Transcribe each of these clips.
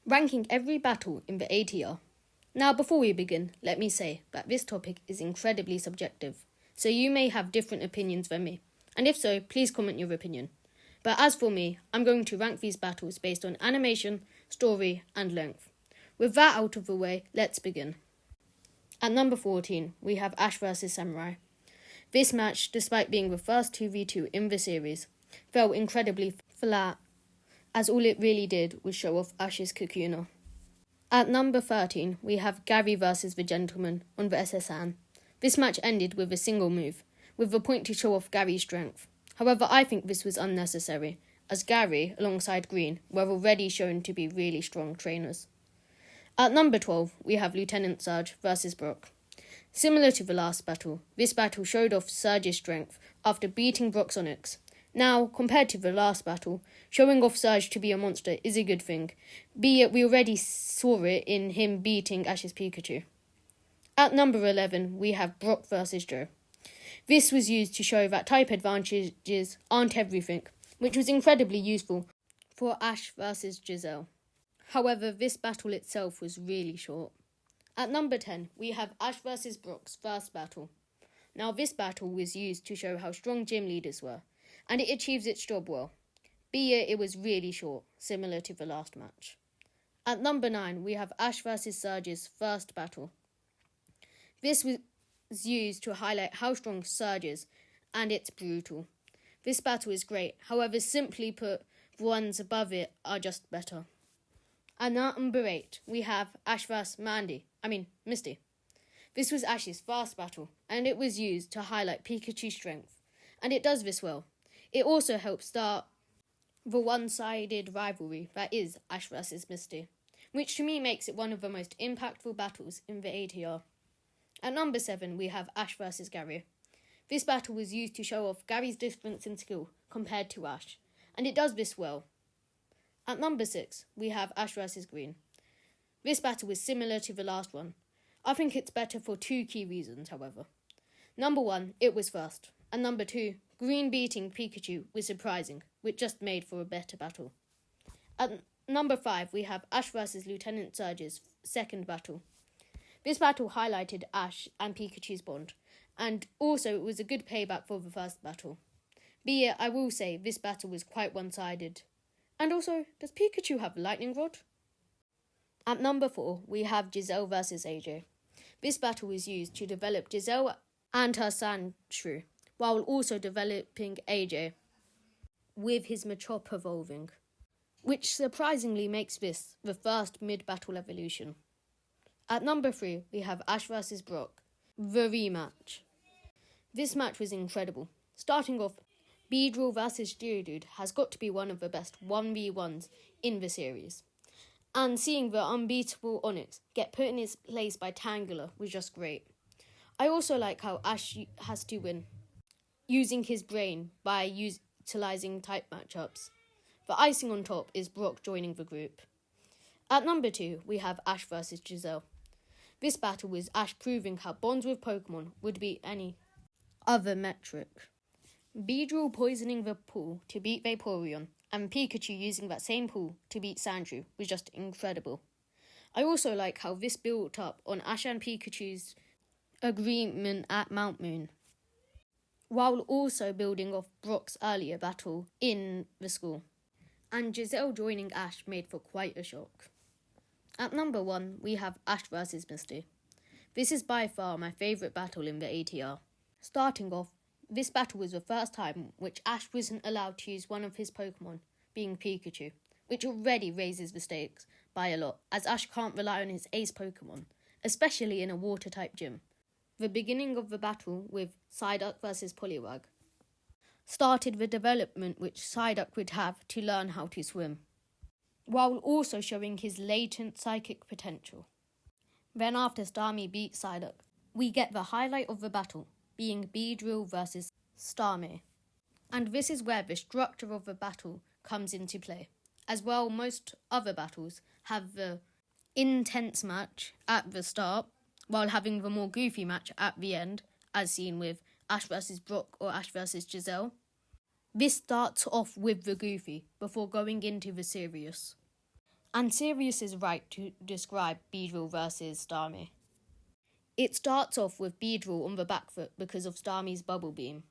ranking every battle in the ATR. Now, before we begin, let me say that this topic is incredibly subjective, so you may have different opinions than me, and if so, please comment your opinion. But as for me, I'm going to rank these battles based on animation, story, and length. With that out of the way, let's begin. At number 14, we have Ash vs Samurai. This match, despite being the first 2v2 in the series, fell incredibly flat, as all it really did was show off Ash's Kakuna. At number 13, we have Gary vs the Gentleman on the SS Anne. This match ended with a single move, with the point to show off Gary's strength. However, I think this was unnecessary, as Gary, alongside Green, were already shown to be really strong trainers. At number 12, we have Lieutenant Surge vs Brock. Similar to the last battle, this battle showed off Surge's strength after beating Brock's Onyx. Now, compared to the last battle, showing off Surge to be a monster is a good thing, be it we already saw it in him beating Ash's Pikachu. At number 11, we have Brock vs Joe. This was used to show that type advantages aren't everything, which was incredibly useful for Ash vs Giselle. However, this battle itself was really short. At number 10, we have Ash vs Brock's first battle. Now, this battle was used to show how strong gym leaders were, and it achieves its job well, be it was really short, similar to the last match. At number 9, we have Ash vs Surge's first battle. This was used to highlight how strong Surge is, and it's brutal. This battle is great, however, simply put, the ones above it are just better. At number 8, we have Ash vs Misty. This was Ash's first battle, and it was used to highlight Pikachu's strength, and it does this well. It also helps start the one-sided rivalry that is Ash vs Misty, which to me makes it one of the most impactful battles in the ATR. At number 7, we have Ash vs Gary. This battle was used to show off Gary's difference in skill compared to Ash, and it does this well. At number 6, we have Ash vs Green. This battle is similar to the last one. I think it's better for two key reasons, however. Number 1, it was first, and number 2, Green beating Pikachu was surprising, which just made for a better battle. At number 5, we have Ash vs Lieutenant Surge's second battle. This battle highlighted Ash and Pikachu's bond, and also it was a good payback for the first battle. Be it, I will say, this battle was quite one-sided. And also, does Pikachu have a lightning rod? At number 4, we have Giselle vs AJ. This battle was used to develop Giselle and her Sandshrew, while also developing AJ with his Machop evolving, which surprisingly makes this the first mid-battle evolution. At number 3, we have Ash vs Brock, the rematch. This match was incredible. Starting off, Beedrill vs Geodude has got to be one of the best 1v1s in the series. And seeing the unbeatable Onyx get put in his place by Tangela was just great. I also like how Ash has to win, using his brain by utilising type matchups. The icing on top is Brock joining the group. At number 2, we have Ash vs Giselle. This battle was Ash proving how bonds with Pokemon would beat any other metric. Beedrill poisoning the pool to beat Vaporeon, and Pikachu using that same pool to beat Sandshrew was just incredible. I also like how this built up on Ash and Pikachu's agreement at Mount Moon, while also building off Brock's earlier battle in the school. And Giselle joining Ash made for quite a shock. At number 1, we have Ash vs Misty. This is by far my favourite battle in the ATR. Starting off, this battle was the first time which Ash wasn't allowed to use one of his Pokemon, being Pikachu, which already raises the stakes by a lot, as Ash can't rely on his ace Pokemon, especially in a water-type gym. The beginning of the battle with Psyduck vs Poliwag started the development which Psyduck would have to learn how to swim, while also showing his latent psychic potential. Then after Starmie beats Psyduck, we get the highlight of the battle, being Beedrill vs Starmie. And this is where the structure of the battle comes into play. As well, most other battles have the intense match at the start, while having the more goofy match at the end, as seen with Ash vs Brock or Ash vs Giselle. This starts off with the goofy, before going into the serious. And Sirius is right to describe Beedrill versus Starmie. It starts off with Beedrill on the back foot because of Starmie's bubble beam.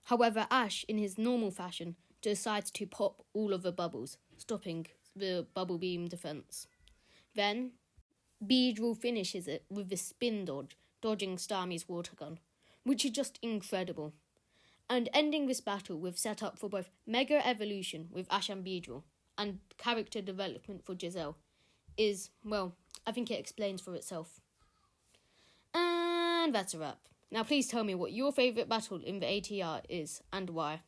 However, Ash, in his normal fashion, decides to pop all of the bubbles, stopping the bubble beam defense. Then, Beedrill finishes it with the spin dodge, dodging Starmie's water gun, which is just incredible. And ending this battle with setup for both Mega Evolution with Ash and Beedrill and character development for Giselle is, well, I think it explains for itself. And that's a wrap. Now please tell me what your favourite battle in the ATR is and why.